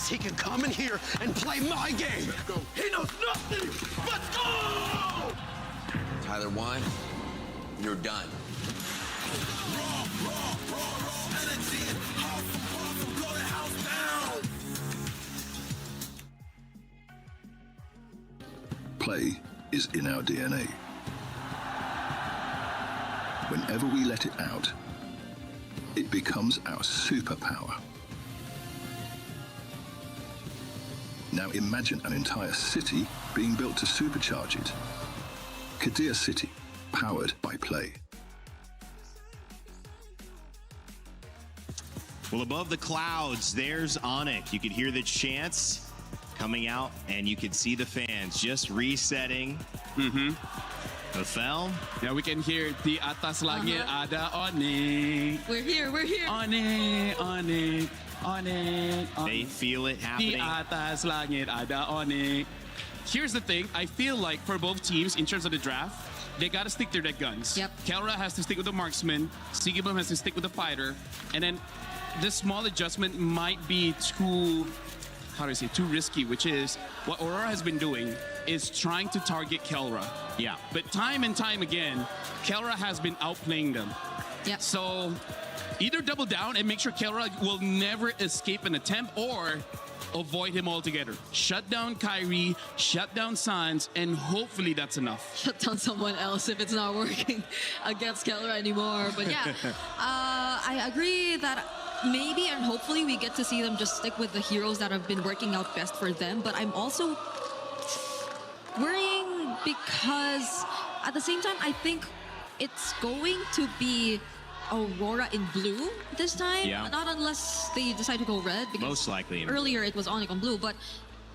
thinks he can come in here and play my game. He knows nothing. Let's go! Tyler won. You're done. Play is in our DNA. Whenever we let it out, it becomes our superpower. Now imagine an entire city being built to supercharge it. Kadir City, powered by play. Well, above the clouds, there's ONIC. You could hear the chants coming out, and you could see the fans just resetting. The film. Yeah, we can hear the atas langit ada ONIC. We're here. ONIC, ONIC, ONIC. They feel it Di happening. atas langit ada ONIC. Here's the thing. I feel like for both teams, in terms of the draft, they got to stick to their guns. Yep. Kelra has to stick with the marksman. Sigibum has to stick with the fighter. And then this small adjustment might be too, too risky, which is what Aurora has been doing is trying to target Kelra. Yeah. But time and time again, Kelra has been outplaying them. Yep. So either double down and make sure Kelra will never escape an attempt, or avoid him altogether. Shut down Kyrie, shut down Sans, and hopefully that's enough. Shut down someone else if it's not working against Keller anymore. But yeah, I agree that maybe and hopefully we get to see them just stick with the heroes that have been working out best for them. But I'm also worrying because at the same time, I think it's going to be Aurora in blue this time. Yeah. Not unless they decide to go red. Because Most likely in earlier it was ONIC on blue, but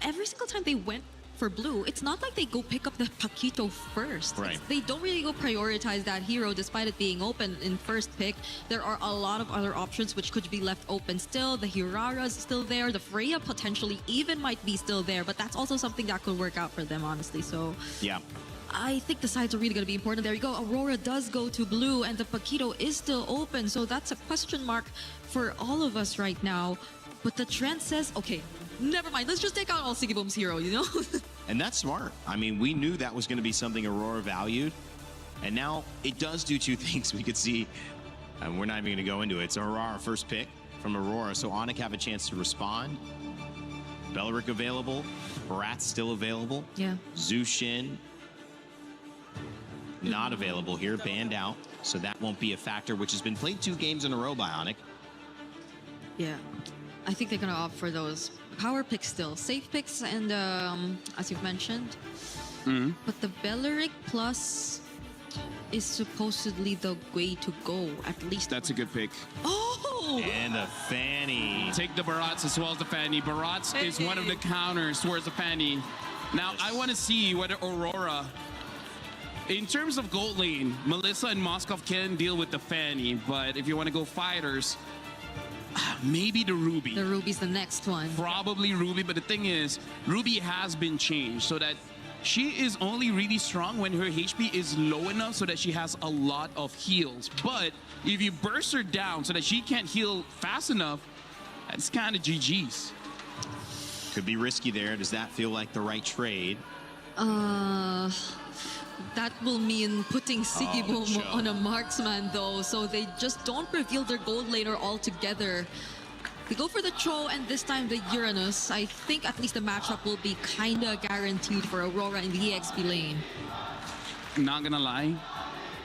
every single time they went for blue, it's not like they go pick up the Paquito first. Right. They don't really go prioritize that hero despite it being open in first pick. There are a lot of other options which could be left open still. The Hirara's still there. The Freya potentially even might be still there, but that's also something that could work out for them, honestly. So Yeah. I think the sides are really going to be important. There you go. Aurora does go to blue and the Paquito is still open. So that's a question mark for all of us right now. But the trend says, okay, never mind. Let's just take out all Sigibum's hero, you know? And that's smart. I mean, we knew that was going to be something Aurora valued. And now it does do two things. We could see, and we're not even going to go into it. It's Aurora, first pick from Aurora. So ONIC have a chance to respond. Beleric available. Barat's still available. Yeah. Zushin not available here, banned out. So that won't be a factor, which has been played 2 games in a row by ONIC. Yeah. I think they're going to opt for those power picks still. Safe picks and, as you've mentioned. But the Beleric Plus is supposedly the way to go, at least. That's a good pick. Oh! And the Fanny. Take the Barats as well as the Fanny. Barats is one of the counters towards the Fanny. Now, I want to see whether Aurora, in terms of gold lane, Melissa and Moskov can deal with the Fanny, but if you want to go fighters, maybe the Ruby. The Ruby's the next one. Probably Ruby, but the thing is, Ruby has been changed so that she is only really strong when her HP is low enough so that she has a lot of heals. But if you burst her down so that she can't heal fast enough, that's kind of GG's. Could be risky there. Does that feel like the right trade? That will mean putting Sigibum Joe. on a marksman though, so they just don't reveal their gold laner altogether. They go for the Cho and this time the Uranus. I think at least the matchup will be kinda guaranteed for Aurora in the EXP lane. Not gonna lie,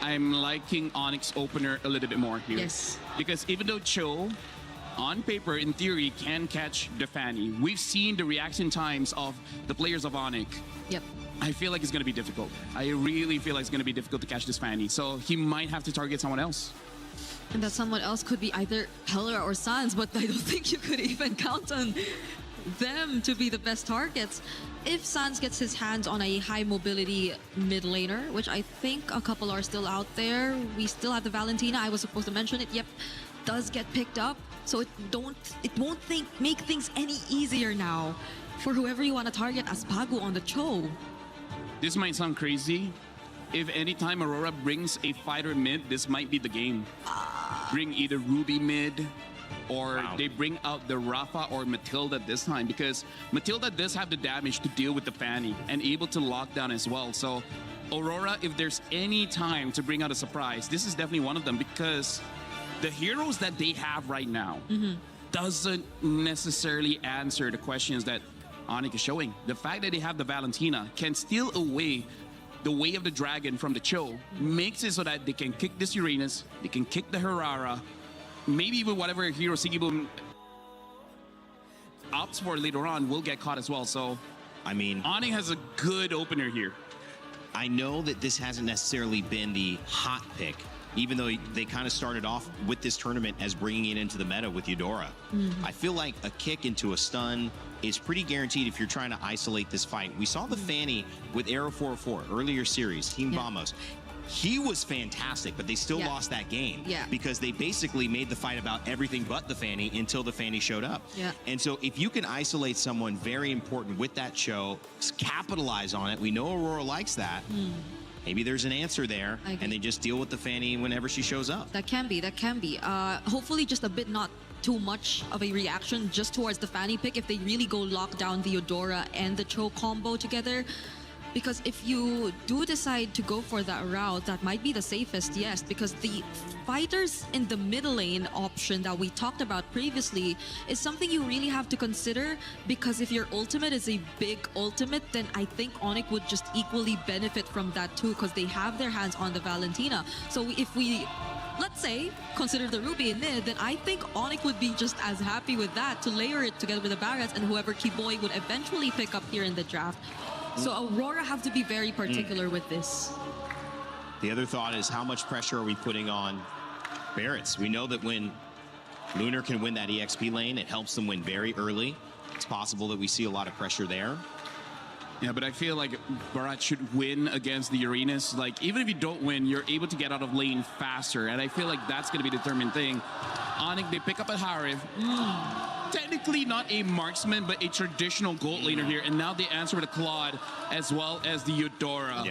I'm liking ONIC's opener a little bit more here. Yes. Because even though Cho, on paper, in theory, can catch the Fanny, we've seen the reaction times of the players of ONIC. Yep. I feel like it's going to be difficult. I really feel like it's going to be difficult to catch this Fanny. So he might have to target someone else. And that someone else could be either Pelera or Sans, but I don't think you could even count on them to be the best targets. If Sans gets his hands on a high mobility mid laner, which I think a couple are still out there. We still have the Valentina, I was supposed to mention it. Yep, does get picked up. So it won't make things any easier now for whoever you want to target as Bagu on the Cho. This might sound crazy. If anytime Aurora brings a fighter mid, this might be the game. Bring either Ruby mid or they bring out the Rafa or Matilda this time, because Matilda does have the damage to deal with the Fanny and able to lock down as well. So Aurora, if there's any time to bring out a surprise, this is definitely one of them, because the heroes that they have right now doesn't necessarily answer the questions that ONIC is showing. The fact that they have the Valentina can steal away the Way of the Dragon from the Cho, makes it so that they can kick this Uranus, they can kick the Arora, maybe even whatever hero Sigibum opts for later on will get caught as well. So, I mean, ONIC has a good opener here. I know that this hasn't necessarily been the hot pick, even though they kind of started off with this tournament as bringing it into the meta with Eudora. I feel like a kick into a stun is pretty guaranteed if you're trying to isolate this fight. We saw the Fanny with Arrow 404 earlier series, Team Vamos. He was fantastic, but they still lost that game because they basically made the fight about everything but the Fanny until the Fanny showed up. And so if you can isolate someone very important with that show, capitalize on it. We know Aurora likes that. Maybe there's an answer there, and they just deal with the Fanny whenever she shows up. That can be. Hopefully just a bit not too much of a reaction just towards the Fanny pick if they really go lock down the Eudora and the Cho combo together. Because if you do decide to go for that route, that might be the safest, yes, because the fighters in the middle lane option that we talked about previously is something you really have to consider, because if your ultimate is a big ultimate, then I think ONIC would just equally benefit from that too, because they have their hands on the Valentina. So if we, let's say, consider the Ruby in mid, then I think ONIC would be just as happy with that to layer it together with the Barrets and whoever Kiboy would eventually pick up here in the draft. So Aurora have to be very particular with this. The other thought is, how much pressure are we putting on Barretts? We know that when Lunar can win that EXP lane, it helps them win very early. It's possible that we see a lot of pressure there. Yeah, but I feel like Barat should win against the Uranus. Like, even if you don't win, you're able to get out of lane faster. And I feel like that's going to be the determined thing. ONIC, they pick up a Harif. Technically not a marksman, but a traditional gold laner here. And now they answer with a Claude as well as the Eudora.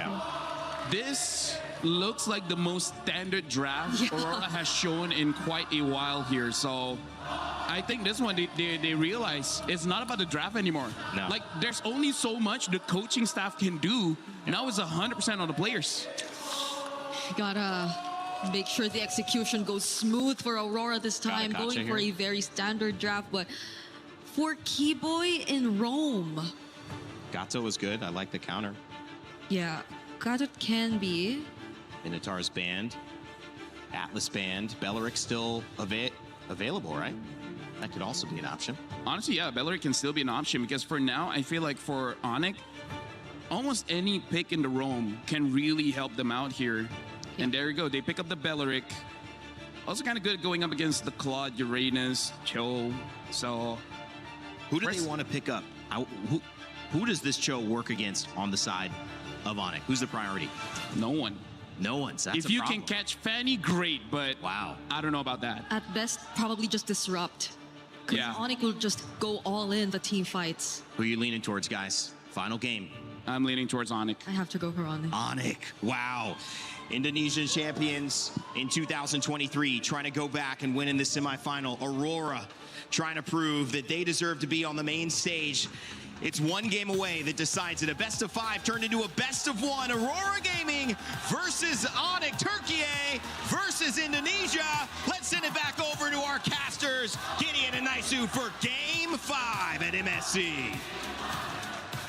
This looks like the most standard draft Aurora has shown in quite a while here. So I think this one, they realize it's not about the draft anymore. Like, there's only so much the coaching staff can do. Now it's 100% on the players. Gotta make sure the execution goes smooth for Aurora this time, going for a very standard draft. But for Kiboy in Rome, Gato was good. I like the counter. Yeah, Gato can be. Minotaur's banned. Atlas banned. Belleric still available, right? That could also be an option. Honestly, yeah, Belleric can still be an option, because for now, I feel like for ONIC, almost any pick in the Rome can really help them out here. And there you go. They pick up the Belleric. Also kind of good going up against the Claude, Uranus, Cho. So who do they want to pick up? Who does this Cho work against on the side of ONIC? Who's the priority? No one. No one. So that's if you can catch Fanny, great. But wow, I don't know about that. At best, probably just disrupt. Because ONIC will just go all in the team fights. Who are you leaning towards, guys? Final game. I'm leaning towards ONIC. I have to go for ONIC. ONIC. Wow. Indonesian champions in 2023, trying to go back and win in the semifinal. Aurora trying to prove that they deserve to be on the main stage. It's one game away that decides it. A best of 5 turned into a best of 1. Aurora Gaming versus ONIC. Turkey versus Indonesia. Let's send it back over to our casters, Gideon and Naisu, for game 5 at MSC.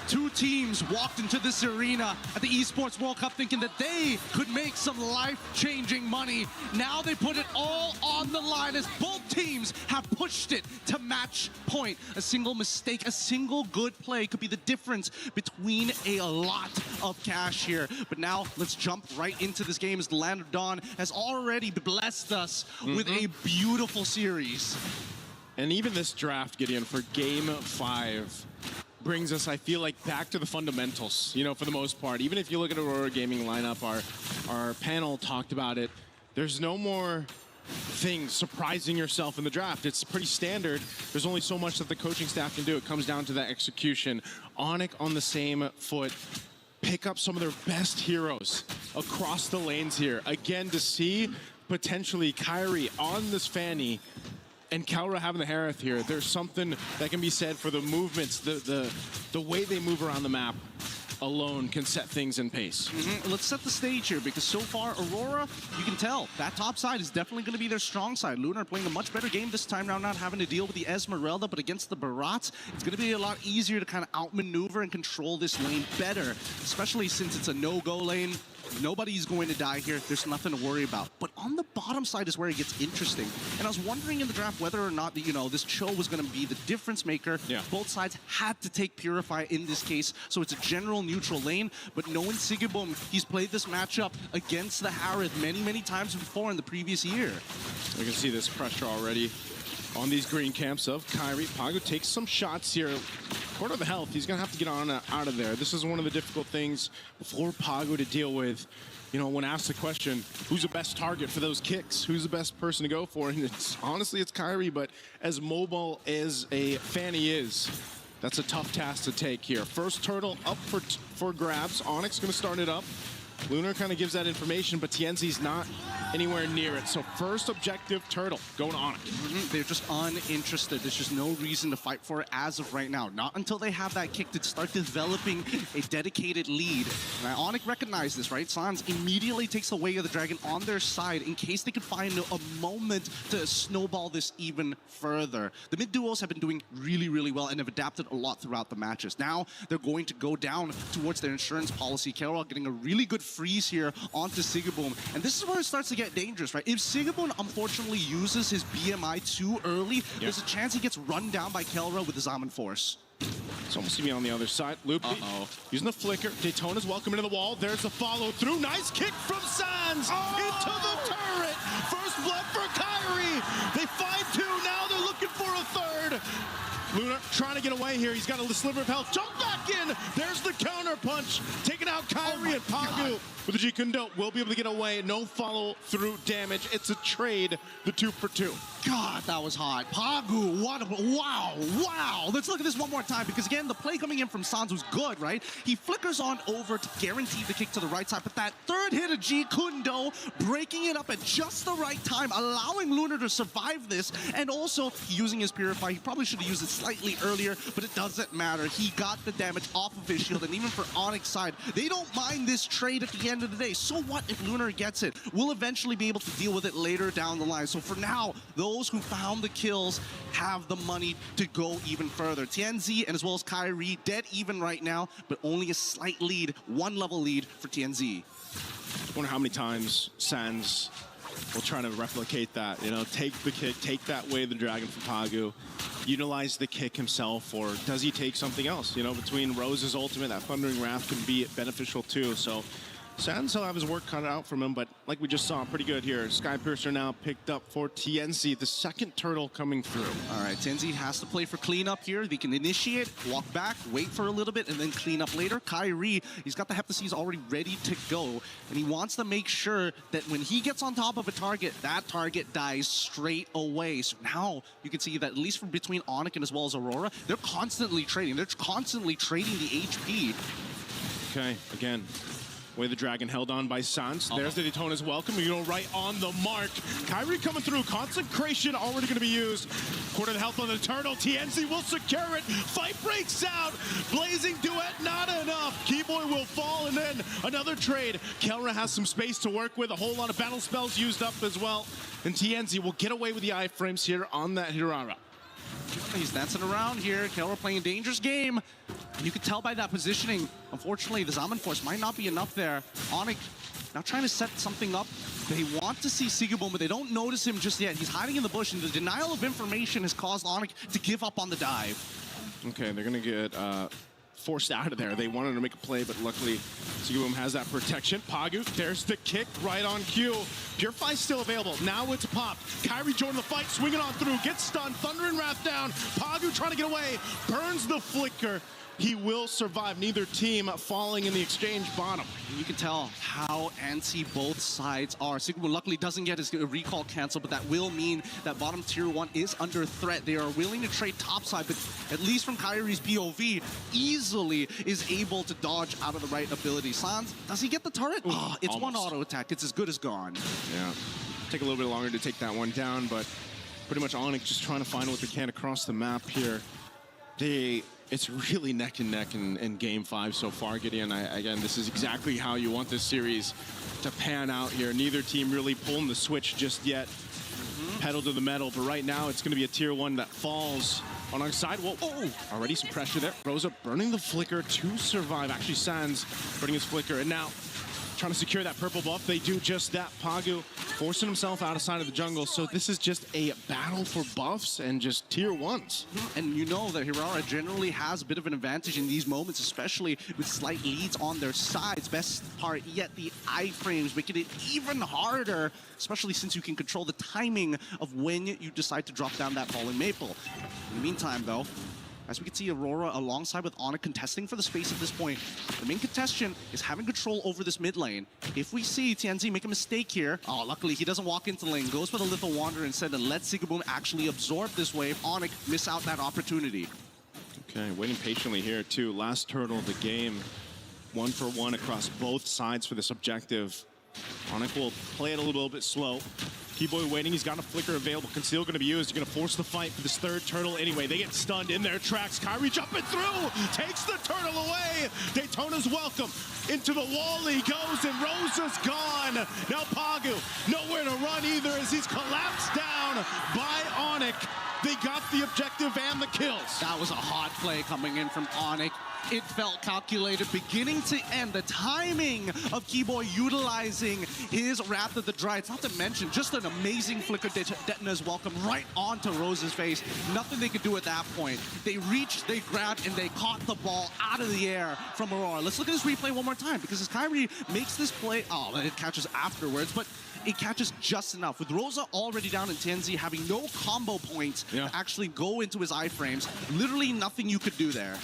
Two teams walked into this arena at the Esports World Cup thinking that they could make some life-changing money. Now they put it all on the line as both teams have pushed it to match point. A single mistake, a single good play could be the difference between a lot of cash here. But now let's jump right into this game, as the Land of Dawn has already blessed us with a beautiful series. And even this draft, Gideon, for game 5 brings us, I feel like, back to the fundamentals, you know, for the most part. Even if you look at Aurora Gaming lineup, our panel talked about it. There's no more things surprising yourself in the draft. It's pretty standard. There's only so much that the coaching staff can do. It comes down to that execution. ONIC on the same foot. Pick up some of their best heroes across the lanes here. Again, to see potentially Kyrie on this Fanny And Kalra having the Harith here, there's something that can be said for the movements, the way they move around the map alone can set things in pace. Let's set the stage here, because so far, Aurora, you can tell, that top side is definitely going to be their strong side. Lunar playing a much better game this time around, not having to deal with the Esmeralda, but against the Barats, it's going to be a lot easier to kind of outmaneuver and control this lane better, especially since it's a no-go lane. Nobody's going to die here. There's nothing to worry about. But on the bottom side is where it gets interesting. And I was wondering in the draft whether or not, you know, this Cho was going to be the difference maker. Yeah. Both sides had to take Purify in this case, so it's a general neutral lane. But knowing Sigibum, he's played this matchup against the Harith many, many times before in the previous year. We can see this pressure already on these green camps of Kyrie. Pagu takes some shots here. Quarter of the health, he's going to have to get on out of there. This is one of the difficult things for Pagu to deal with. You know, when asked the question, who's the best target for those kicks? Who's the best person to go for? And honestly, it's Kyrie, but as mobile as a Fanny is, that's a tough task to take here. First turtle up for grabs. ONIC going to start it up. Lunar kind of gives that information, but Tienzi's not anywhere near it. So first objective, turtle, going on it. They're just uninterested. There's just no reason to fight for it as of right now. Not until they have that kick to start developing a dedicated lead. And ONIC recognized this, right? Sans immediately takes the way of the dragon on their side in case they could find a moment to snowball this even further. The mid duos have been doing really, really well and have adapted a lot throughout the matches. Now they're going to go down towards their insurance policy. Carol getting a really good freeze here onto Sigibum. And this is where it starts to get dangerous, right? If Sigibum unfortunately uses his BMI too early, there's a chance he gets run down by Kelra with his Zaman Force. It's almost me on the other side. Loop using the flicker. Daytona's welcome into the wall. There's the follow through. Nice kick from Sans into the turret. First blood for Kyrie. They find two. Now they're looking for a third. Luna trying to get away here. He's got a sliver of health. Jump back in. There's the counter punch. Taking out Kyrie and Pagu with the G Kundo. Will be able to get away. No follow through damage. It's a trade. The 2 for 2. God, that was hot. Pagu, what a, wow. Let's look at this one more time, because again, the play coming in from Sans was good, right? He flickers on over to guarantee the kick to the right side, but that third hit of G Kundo, breaking it up at just the right time, allowing Lunar to survive this, and also using his Purify. He probably should have used it slightly earlier, but it doesn't matter. He got the damage off of his shield, and even for ONIC's side, they don't mind this trade at the end of the day. So what if Lunar gets it? We'll eventually be able to deal with it later down the line. So for now, those who found the kills have the money to go even further. Tienzi and as well as Kyrie dead even right now, but only a slight lead, 1 level lead for Tienzi. I wonder how many times Sans will try to replicate that, you know, take the kick, take that way the dragon from Pagu, utilize the kick himself, or does he take something else? You know, between Rose's ultimate, that Thundering Wrath can be beneficial too. So Sans will have his work cut out from him, but like we just saw, pretty good here. Sky Piercer now picked up for Tienzi, the second turtle coming through. All right, Tienzi has to play for cleanup here. They can initiate, walk back, wait for a little bit, and then clean up later. Kyrie, he's got the Heptaseas already ready to go, and he wants to make sure that when he gets on top of a target, that target dies straight away. So now you can see that at least from between ONIC and as well as Aurora, they're constantly trading. They're constantly trading the HP. Okay, again. Way the dragon held on by Sans. There's the Daytona's welcome. You know, right on the mark. Kyrie coming through. Consecration already going to be used. Quarter of the health on the turtle. Tienzi will secure it. Fight breaks out. Blazing duet, not enough. Keyboy will fall, and then another trade. Kelra has some space to work with. A whole lot of battle spells used up as well. And Tienzi will get away with the iframes here on that Hirara. He's dancing around here. Kelra playing a dangerous game. You can tell by that positioning. Unfortunately, the Zaman Force might not be enough there. ONIC now trying to set something up. They want to see Sigibum, but they don't notice him just yet. He's hiding in the bush, and the denial of information has caused ONIC to give up on the dive. Okay, they're going to get forced out of there. They wanted to make a play, but luckily Sigibum has that protection. Pagu, there's the kick right on cue. Purify's still available. Now it's popped. Kyrie joining the fight, swinging on through, gets stunned. Thundering Wrath down. Pagu trying to get away, burns the flicker. He will survive. Neither team falling in the exchange bottom. You can tell how antsy both sides are. Sigibum luckily doesn't get his recall canceled, but that will mean that bottom tier 1 is under threat. They are willing to trade topside, but at least from Kyrie's POV, easily is able to dodge out of the right ability. Sans, does he get the turret? Oh, it's almost one auto attack. It's as good as gone. Yeah. Take a little bit longer to take that one down, but pretty much ONIC just trying to find what they can across the map here. It's really neck and neck in Game 5 so far, Gideon. Again, this is exactly how you want this series to pan out here. Neither team really pulling the switch just yet. Pedal to the metal, but right now it's going to be a tier 1 that falls on our side. Whoa, oh, already some pressure there. Rosa burning the flicker to survive. Actually, Sans burning his flicker, and now trying to secure that purple buff. They do just that. Pagu forcing himself out of side of the jungle. So this is just a battle for buffs and just tier 1s. And you know that Arora generally has a bit of an advantage in these moments, especially with slight leads on their sides. Best part yet, the iframes, making it even harder, especially since you can control the timing of when you decide to drop down that fallen maple. In the meantime, though, as we can see, Arora alongside with ONIC contesting for the space at this point. The main contestant is having control over this mid lane. If we see TNZ make a mistake here, oh, luckily he doesn't walk into the lane, goes for the Little Wanderer instead and lets Sigaboom actually absorb this wave. ONIC miss out that opportunity. Okay, waiting patiently here too. Last turtle of the game. 1 for 1 across both sides for this objective. ONIC will play it a little bit slow. Keyboy waiting, he's got a flicker available. Conceal going to be used. You're going to force the fight for this third turtle anyway. They get stunned in their tracks. Kyrie jumping through, takes the turtle away. Daytona's welcome. Into the wall he goes, and Rosa's gone. Now Pagu, nowhere to run either as he's collapsed down by ONIC. They got the objective and the kills. That was a hot play coming in from ONIC. It felt calculated beginning to end. The timing of Keyboy utilizing his Wrath of the Dry. It's not to mention just an amazing flicker Detona's welcome right onto Rose's face. Nothing they could do at that point. They reached, they grabbed, and they caught the ball out of the air from Arora. Let's look at this replay one more time because as Kyrie makes this play, oh, it catches afterwards, but it catches just enough. With Rosa already down and TNZ having no combo points to actually go into his iframes, literally nothing you could do there.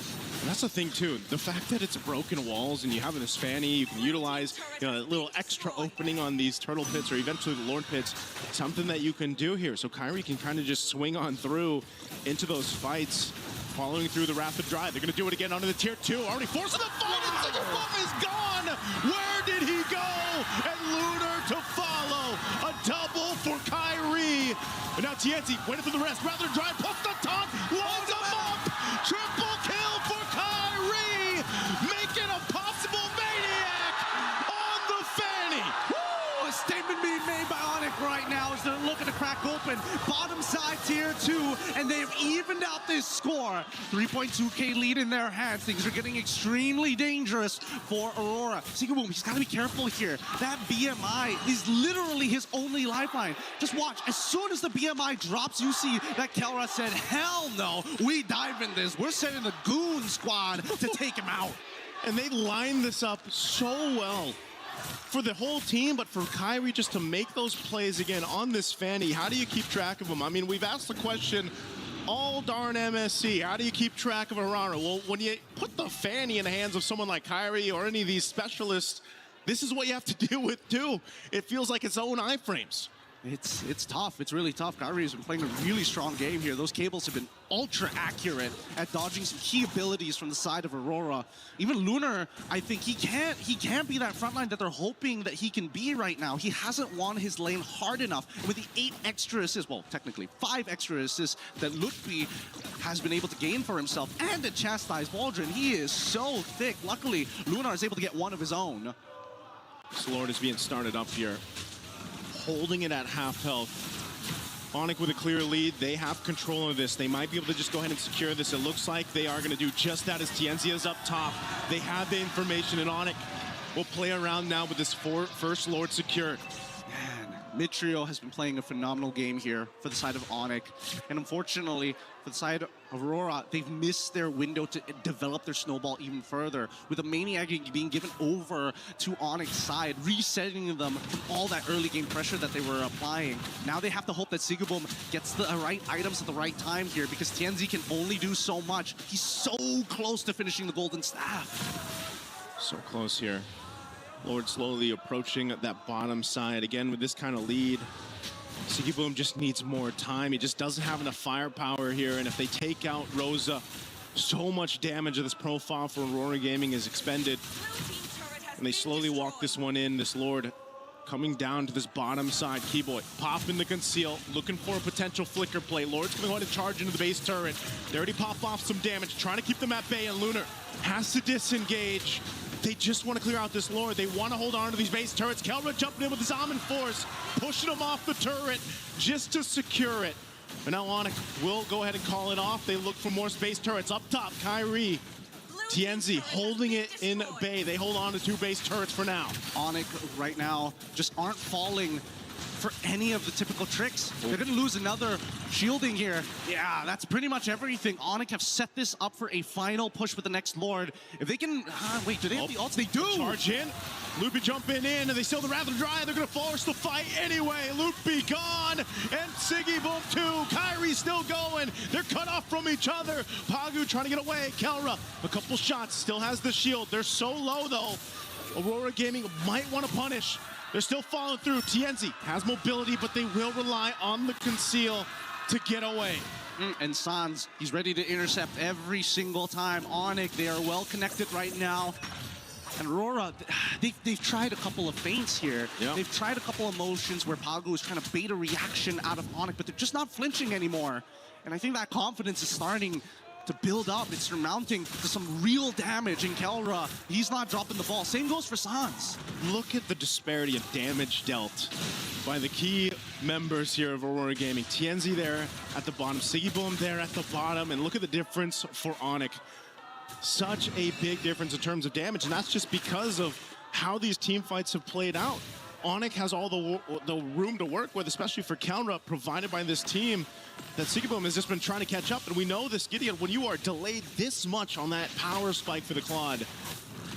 And that's the thing too, the fact that it's broken walls and you have this fanny, you can utilize a little extra opening on these turtle pits or eventually the Lord pits, something that you can do here. So Kyrie can kind of just swing on through into those fights, following through the rapid drive. They're going to do it again onto the tier 2, already forcing the fight, and Sigaboom is gone! Where did he go? And Lunar to follow, a double for Kyrie. And now TNZ waiting for the rest, rather drive, puts the top, loads him up, triple kill for Kyrie, making a possible maniac on the fanny. Woo! A statement being made by ONIC right now as they're looking to crack open. Bottom side tier 2, and they've evened out this score. 3.2k lead in their hands. Things are getting extremely dangerous for Arora. Sigaboom, he's got to be careful here. That BMI is literally his only lifeline. Just watch, as soon as the BMI drops, you see that Kelra said, hell no, we dive in this. We're sending the goon squad to take him out. And they line this up so well for the whole team, but for Kyrie just to make those plays again on this fanny. How do you keep track of them? I mean, we've asked the question all darn MSC. How do you keep track of Arora? Well, when you put the fanny in the hands of someone like Kyrie or any of these specialists, this is what you have to deal with too. It feels like its own iframes. It's tough. It's really tough. Kyrie has been playing a really strong game here. Those cables have been ultra accurate at dodging some key abilities from the side of Arora. Even Lunar, I think he can't be that frontline that they're hoping that he can be right now. He hasn't won his lane hard enough. And with the 8 extra assists, well, technically 5 extra assists that Lutfi has been able to gain for himself and to chastise Waldron, he is so thick. Luckily, Lunar is able to get one of his own. This Lord is being started up here, holding it at half health. ONIC with a clear lead. They have control of this. They might be able to just go ahead and secure this. It looks like they are going to do just that as TNZ is up top. They have the information, and ONIC will play around now with this first Lord secured. Man, Mid-Trio has been playing a phenomenal game here for the side of ONIC. And unfortunately, for the side of Arora, they've missed their window to develop their snowball even further, with the Maniac being given over to ONIC's side, resetting them from all that early game pressure that they were applying. Now they have to hope that Sigaboom gets the right items at the right time here, because TNZ can only do so much. He's so close to finishing the Golden Staff. So close here. Lord slowly approaching that bottom side. Again, with this kind of lead, Sigaboom just needs more time. He just doesn't have enough firepower here. And if they take out Rosa, so much damage of this profile for Aurora Gaming is expended. And they slowly walk this one in. This Lord coming down to this bottom side. Keyboy popping the conceal, looking for a potential flicker play. Lord's going to go ahead and charge into the base turret. They already popped off some damage, trying to keep them at bay, and Lunar has to disengage. They just want to clear out this Lord. They want to hold on to these base turrets. Kelra jumping in with his Almond Force, pushing him off the turret just to secure it. But now ONIC will go ahead and call it off. They look for more space turrets. Up top, Kyrie, Tienzi holding it in bay. They hold on to 2 base turrets for now. ONIC right now just aren't falling for any of the typical tricks. They're going to lose another shielding here. Yeah, that's pretty much everything. ONIC have set this up for a final push with the next Lord. If they can... wait, do they have the ults? They do! Charge in. Loopy jumping in, and they still the Wrath of Dry. They're going to force the fight anyway. Loopy gone, and Siggy Boom too. Kyrie still going. They're cut off from each other. Pagu trying to get away. Kelra, a couple shots, still has the shield. They're so low, though. Aurora Gaming might want to punish. They're still following through. Tienzi has mobility, but they will rely on the conceal to get away. And Sans, he's ready to intercept every single time. ONIC, they are well connected right now. And Aurora, they've tried a couple of feints here. Yep. They've tried a couple of motions where Pagu is trying to bait a reaction out of ONIC, but they're just not flinching anymore. And I think that confidence is starting to build up. It's surmounting to some real damage in Kelra. He's not dropping the ball. Same goes for Sans. Look at the disparity of damage dealt by the key members here of Aurora Gaming. Tienzi there at the bottom, Siggy Boom there at the bottom, and look at the difference for ONIC. Such a big difference in terms of damage, and that's just because of how these team fights have played out. ONIC has all the room to work with, especially for Kelra, provided by this team that Sigaboom has just been trying to catch up. And we know this, Gideon, when you are delayed this much on that power spike for the Claude,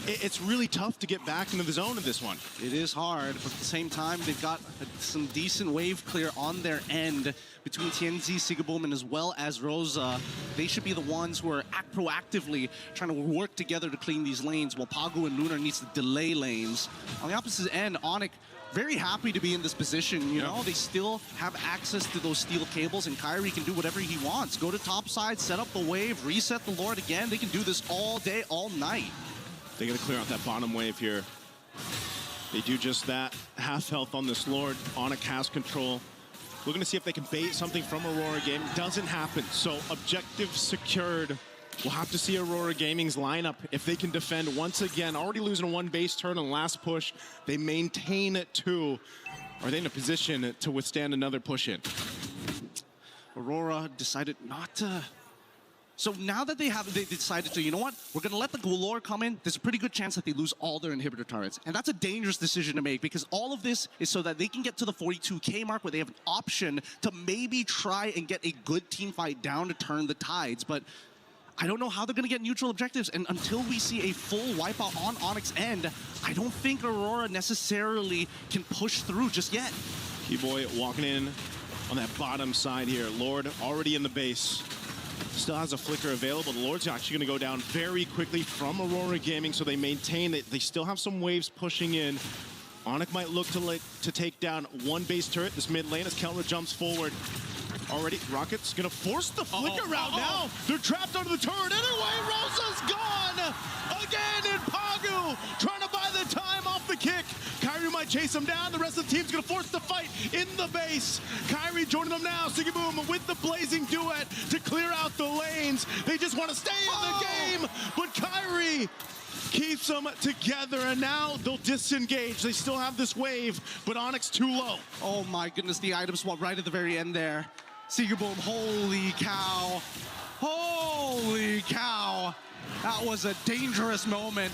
it's really tough to get back into the zone of this one. It is hard, but at the same time, they've got some decent wave clear on their end between Tienzi, Sigaboom, and as well as Rosa. They should be the ones who are proactively trying to work together to clean these lanes, while Pagu and Lunar needs to delay lanes. On the opposite end, ONIC very happy to be in this position, you know? They still have access to those steel cables, and Kyrie can do whatever he wants. Go to top side, set up the wave, reset the Lord again. They can do this all day, all night. They gotta clear out that bottom wave here. They do just that. Half health on this Lord. ONIC has control. Looking to see if they can bait something from Aurora Gaming. Doesn't happen, so objective secured. We'll have to see Aurora Gaming's lineup if they can defend once again. Already losing a 1 base turn on last push. They maintain it 2. Are they in a position to withstand another push in? Aurora decided not to. So now that they decided to, you know what? We're going to let the Galore come in. There's a pretty good chance that they lose all their inhibitor turrets. And that's a dangerous decision to make, because all of this is so that they can get to the 42K mark where they have an option to maybe try and get a good team fight down to turn the tides. But I don't know how they're going to get neutral objectives. And until we see a full wipeout on ONIC's end, I don't think Aurora necessarily can push through just yet. Keyboy walking in on that bottom side here. Lord already in the base. Still has a flicker available. The Lord's actually going to go down very quickly from Aurora Gaming, so they maintain it. They still have some waves pushing in. ONIC might look to take down 1 base turret, this mid lane, as Kelra jumps forward. Already, Rocket's going to force the flicker route now. They're trapped under the turret anyway. Rosa's gone again, and Pagu trying to buy the time off the kick. Kyrie might chase him down. The rest of the team's going to force the fight in the base. Kyrie joining them now. Sigaboom with the blazing duet to clear out the lanes. They just want to stay in the game, but Kyrie keeps them together, and now they'll disengage. They still have this wave, but ONIC's too low. Oh my goodness, the item swap right at the very end there. Sigaboom, holy cow. Holy cow. That was a dangerous moment.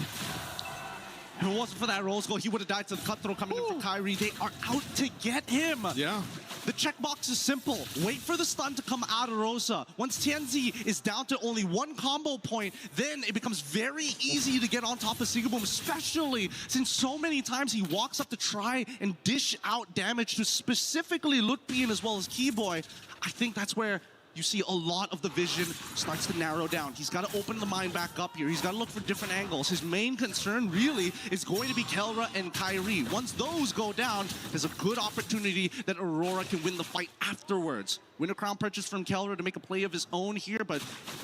If it wasn't for that Rose goal, he would have died to the cutthroat coming in from Kyrie. They are out to get him. Yeah. The checkbox is simple. Wait for the stun to come out of Rosa. Once Tienzi is down to only 1 combo point, then it becomes very easy to get on top of Sigaboom, especially since so many times he walks up to try and dish out damage to specifically Lutpian as well as Keyboy. I think that's where you see a lot of the vision starts to narrow down. He's got to open the mind back up here. He's got to look for different angles. His main concern really is going to be Kelra and Kyrie. Once those go down, there's a good opportunity that Aurora can win the fight afterwards. Win a crown purchase from Kelra to make a play of his own here, but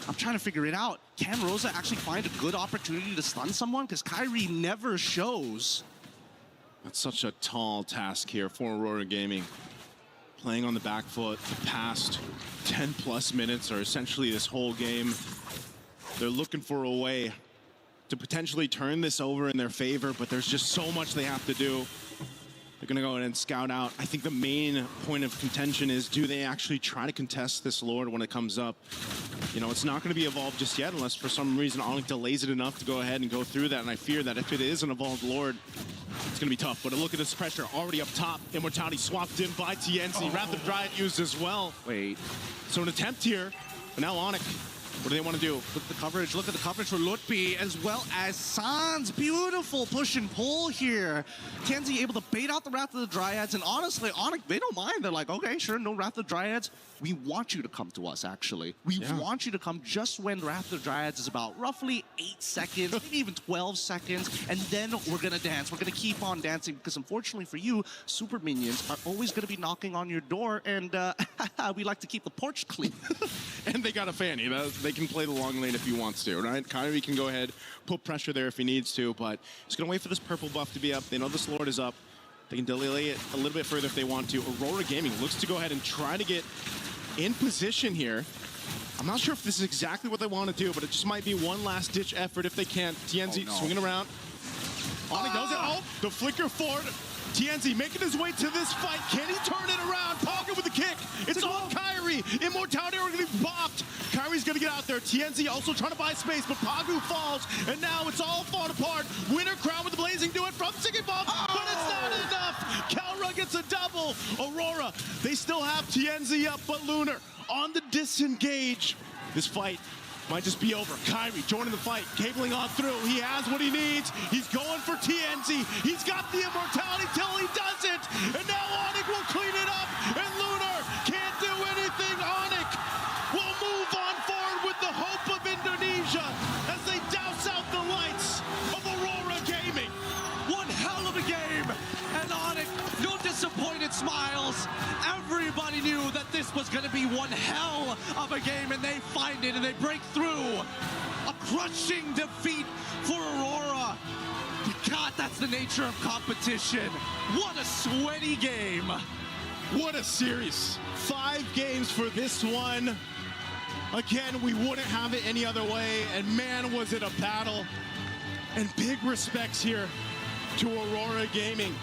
I'm trying to figure it out. Can Rosa actually find a good opportunity to stun someone? Because Kyrie never shows. That's such a tall task here for Aurora Gaming. Playing on the back foot the past 10 plus minutes, or essentially this whole game. They're looking for a way to potentially turn this over in their favor, but there's just so much they have to do. They're gonna go ahead and scout out. I think the main point of contention is, do they actually try to contest this Lord when it comes up? You know, it's not gonna be evolved just yet unless for some reason ONIC delays it enough to go ahead and go through that. And I fear that if it is an evolved Lord, it's gonna be tough. But look at this pressure already up top. Immortality swapped in by TNC. Wrath of Dryad used as well. Wait. So an attempt here, but now ONIC. What do they want to do? Look at the coverage. Look at the coverage for Lutfi as well as Sans. Beautiful push and pull here. Kenzie able to bait out the Wrath of the Dryads, and honestly, ONIC, they don't mind. They're like, okay, sure, no Wrath of the Dryads. We want you to come to us, actually. We want you to come just when Wrath of the Dryads is about roughly 8 seconds, maybe even 12 seconds, and then we're gonna dance. We're gonna keep on dancing because unfortunately for you, super minions are always gonna be knocking on your door, and we like to keep the porch clean. And they got a Fanny. They can play the long lane if he wants to, right? Kyrie can go ahead, put pressure there if he needs to, but he's going to wait for this purple buff to be up. They know this Lord is up. They can delay it a little bit further if they want to. Aurora Gaming looks to go ahead and try to get in position here. I'm not sure if this is exactly what they want to do, but it just might be one last-ditch effort if they can. TNZ swinging around. ONIC knows it. Oh, the flicker forward. TNZ making his way to this fight. Can he turn it around? Pocket with the kick. It's on Kyrie. Immortality are going to be bopped. Kyrie's going to get out there. TNZ also trying to buy space, but Pagu falls, and now it's all falling apart. Winter Crown with the Blazing Do It from Siggy Bomb, but it's not enough. Calra gets a double. Aurora, they still have TNZ up, but Lunar on the disengage. This fight might just be over. Kyrie joining the fight, cabling on through. He has what he needs. He's going for TNZ. He's got the immortality till he doesn't. And now ONIC will clean it up. And Lunar can't do anything. ONIC will move on forward with the hope of Indonesia as they douse out the lights of Aurora Gaming. One hell of a game. And ONIC, no disappointed smiles. Everybody knew that this was going to be one hell of a game, and they find it and they break through. A crushing defeat for Aurora. But God, that's the nature of competition. What a sweaty game. What a series. 5 games for this one. Again, we wouldn't have it any other way, and man, was it a battle. And big respects here to Aurora Gaming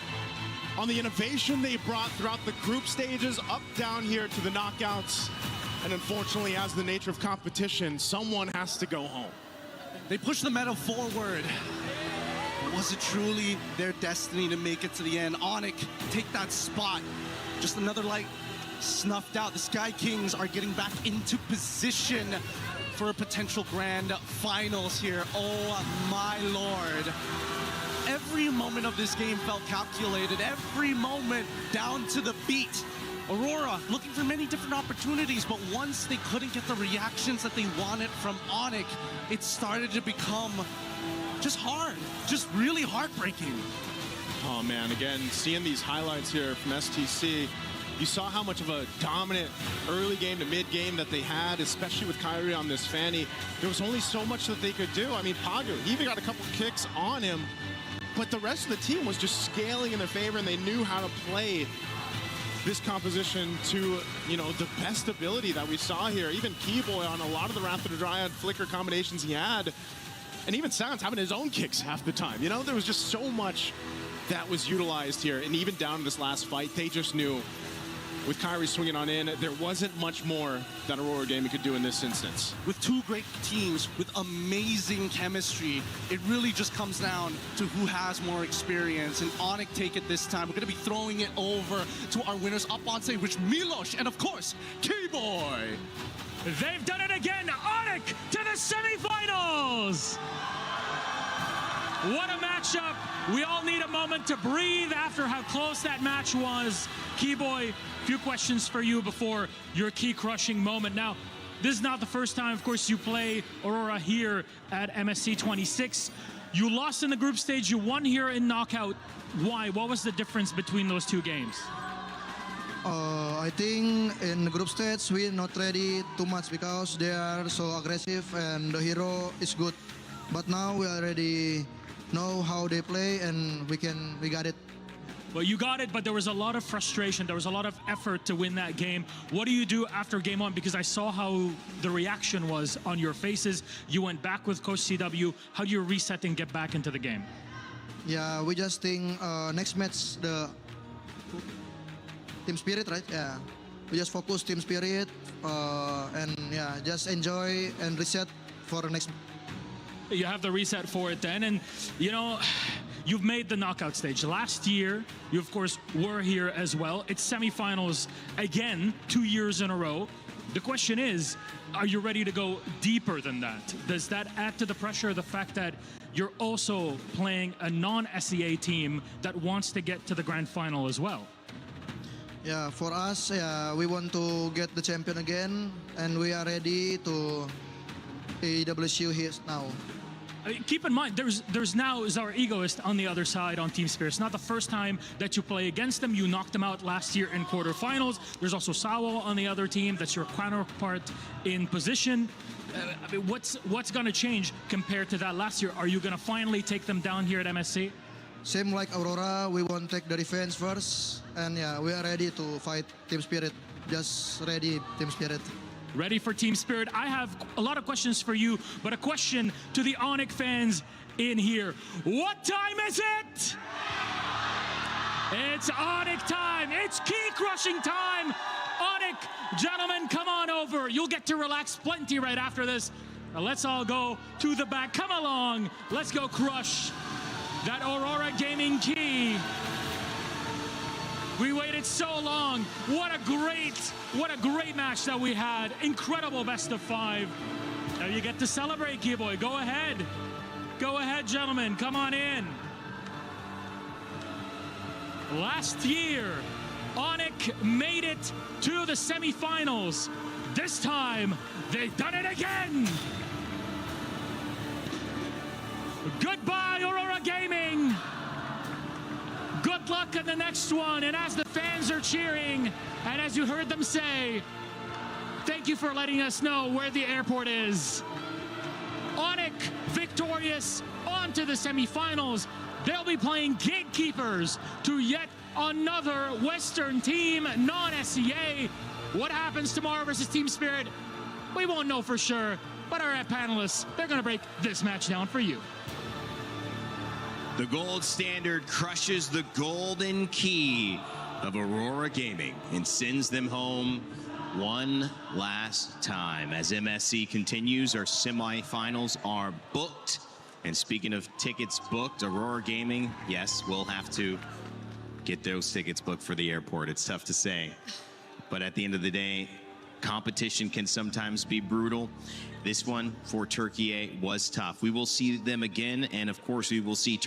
on the innovation they brought throughout the group stages, up down here to the knockouts. And unfortunately, as the nature of competition, someone has to go home. They push the meta forward. Was it truly their destiny to make it to the end? ONIC take that spot. Just another light snuffed out. The Sky Kings are getting back into position for a potential grand finals here. Oh my lord. Every moment of this game felt calculated. Every moment down to the beat. Aurora looking for many different opportunities, but once they couldn't get the reactions that they wanted from ONIC, it started to become just hard, just really heartbreaking. Oh man, again, seeing these highlights here from STC, you saw how much of a dominant early game to mid game that they had, especially with Kyrie on this Fanny. There was only so much that they could do. I mean, Pagu, he even got a couple kicks on him, but the rest of the team was just scaling in their favor, and they knew how to play this composition to, you know, the best ability that we saw here. Even Keyboy on a lot of the Wrath of the Dryad flicker combinations he had, and even Sans having his own kicks half the time. You know, there was just so much that was utilized here, and even down to this last fight, they just knew with Kyrie swinging on in, there wasn't much more that Aurora Gaming could do in this instance. With two great teams with amazing chemistry, it really just comes down to who has more experience, and ONIC take it this time. We're gonna be throwing it over to our winners up on stage, which Milos and of course, Keyboy. They've done it again, ONIC to the semifinals! What a matchup. We all need a moment to breathe after how close that match was. Keyboy, a few questions for you before your key crushing moment. Now, this is not the first time, of course, you play Aurora here at MSC 26. You lost in the group stage, you won here in knockout. Why? What was the difference between those two games? I think in the group stage we're not ready too much because they are so aggressive and the hero is good. But now we already know how they play and we got it Well, you got it, but there was a lot of frustration. There was a lot of effort to win that game. What do you do after game one? Because I saw how the reaction was on your faces. You went back with Coach CW. How do you reset and get back into the game? Yeah, we just think next match the team spirit, right? Yeah, we just focus team spirit and yeah, just enjoy and reset for the next. You have the reset for it then, and you know, you've made the knockout stage. Last year, you of course were here as well. It's semifinals again, 2 years in a row. The question is, are you ready to go deeper than that? Does that add to the pressure, the fact that you're also playing a non-SEA team that wants to get to the grand final as well? Yeah, for us, we want to get the champion again, and we are ready to AWSU here now. Keep in mind, there's now Czar Egoist on the other side on Team Spirit. It's not the first time that you play against them. You knocked them out last year in quarterfinals. There's also Sawo on the other team. That's your counterpart in position. I mean, what's going to change compared to that last year? Are you going to finally take them down here at MSC? Same like Aurora, we want to take the defense first, and yeah, we are ready to fight Team Spirit. Just ready, Team Spirit. Ready for Team Spirit. I have a lot of questions for you, but a question to the ONIC fans in here. What time is it? It's ONIC time. It's key crushing time. ONIC, gentlemen, come on over. You'll get to relax plenty right after this. Now let's all go to the back. Come along. Let's go crush that Aurora Gaming key. We waited so long. What a great match that we had. Incredible best of 5. Now you get to celebrate, Keyboy. Go ahead. Go ahead, gentlemen. Come on in. Last year, ONIC made it to the semifinals. This time, they've done it again. Goodbye, Aurora Gaming. Good luck in the next one. And as the fans are cheering, and as you heard them say, thank you for letting us know where the airport is. ONIC victorious, on to the semifinals. They'll be playing gatekeepers to yet another Western team, non-SEA. What happens tomorrow versus Team Spirit? We won't know for sure, but our panelists, they're going to break this match down for you. The gold standard crushes the golden key of Aurora Gaming and sends them home one last time. As MSC continues, our semifinals are booked. And speaking of tickets booked, Aurora Gaming, yes, we'll have to get those tickets booked for the airport. It's tough to say. But at the end of the day, competition can sometimes be brutal. This one for Turkey was tough. We will see them again, and of course, we will see